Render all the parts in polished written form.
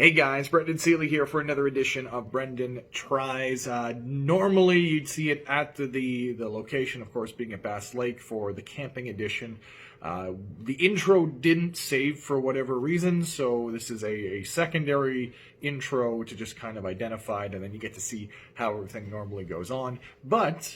Hey guys, Brendan Seeley here for another edition of Brendan Tries. Normally you'd see it at the location, of course, being at Bass Lake for the camping edition. The intro didn't save for whatever reason, so this is a secondary intro to just kind of identify it, and then you get to see how everything normally goes on. But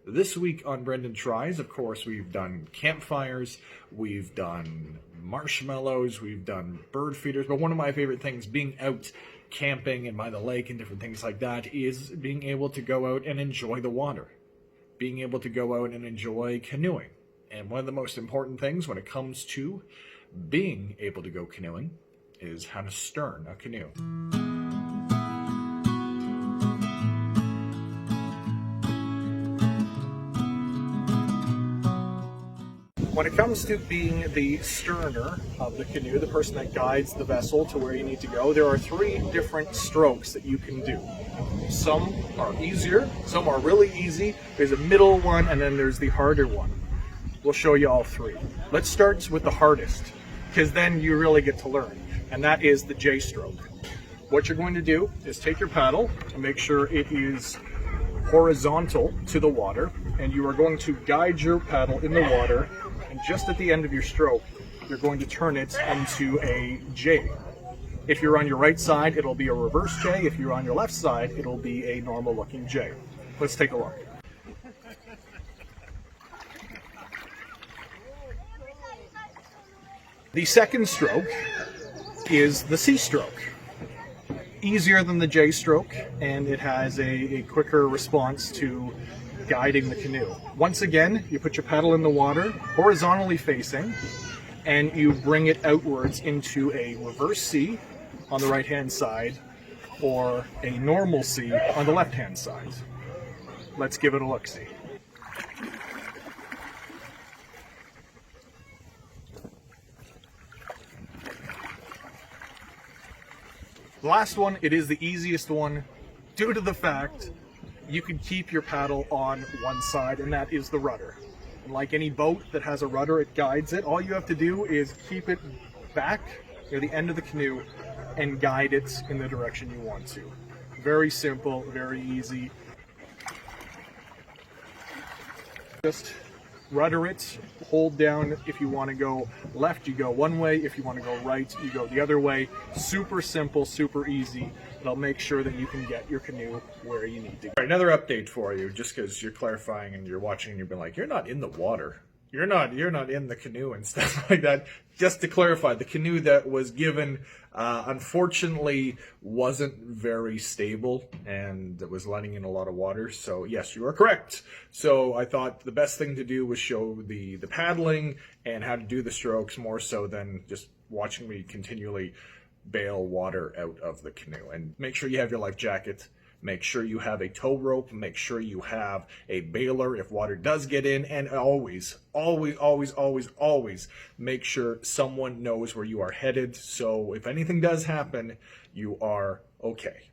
this week on Brendan Tries, of course, we've done campfires, we've done marshmallows, we've done bird feeders, but one of my favorite things being out camping and by the lake and different things like that is being able to go out and enjoy the water, being able to go out and enjoy canoeing. And one of the most important things when it comes to being able to go canoeing is how to stern a canoe. When it comes to being the sterner of the canoe, the person that guides the vessel to where you need to go, there are three different strokes that you can do. Some are easier, some are really easy, there's a middle one, and then there's the harder one. We'll show you all three. Let's start with the hardest, because then you really get to learn, and that is the J stroke. What you're going to do is take your paddle and make sure it is horizontal to the water, and you are going to guide your paddle in the water, and just at the end of your stroke, you're going to turn it into a J. If you're on your right side, it'll be a reverse J. If you're on your left side, it'll be a normal looking J. Let's take a look. The second stroke is the C stroke. Easier than the J stroke, and it has a quicker response to guiding the canoe. Once again, you put your paddle in the water, horizontally facing, and you bring it outwards into a reverse C on the right-hand side, or a normal C on the left-hand side. Let's give it a look-see. The last one, it is the easiest one due to the fact you can keep your paddle on one side, and that is the rudder. And like any boat that has a rudder, it guides it. All you have to do is keep it back near the end of the canoe and guide it in the direction you want to. Very simple, very easy. Just rudder it, hold down. If you want to go left, you go one way. If you want to go right, you go the other way. Super simple, super easy. It'll make sure that you can get your canoe where you need to go. All right, another update for you, just because you're clarifying and you're watching and you've been like, you're not in the water. You're not in the canoe and stuff like that. Just to clarify, the canoe that was given, unfortunately, wasn't very stable, and it was letting in a lot of water. So yes, you are correct. So I thought the best thing to do was show the paddling and how to do the strokes more so than just watching me continually bail water out of the canoe. And make sure you have your life jacket. Make sure you have a tow rope. Make sure you have a bailer if water does get in. And always, always, always, always, always make sure someone knows where you are headed. So if anything does happen, you are okay.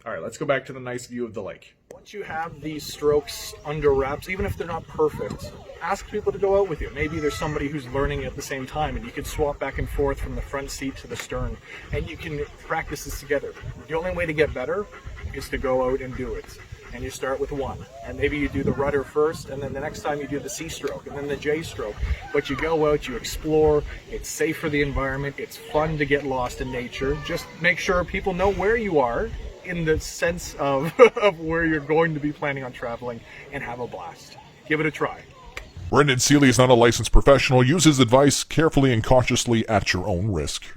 All right, let's go back to the nice view of the lake. Once you have these strokes under wraps, even if they're not perfect, ask people to go out with you. Maybe there's somebody who's learning at the same time, and you can swap back and forth from the front seat to the stern, and you can practice this together. The only way to get better is to go out and do it. And you start with one, and maybe you do the rudder first, and then the next time you do the C stroke, and then the J stroke. But you go out, you explore, it's safe for the environment, it's fun to get lost in nature. Just make sure people know where you are in the sense of, of where you're going to be planning on traveling, and have a blast. Give it a try. Brendan Seeley is not a licensed professional. Use his advice carefully and cautiously at your own risk.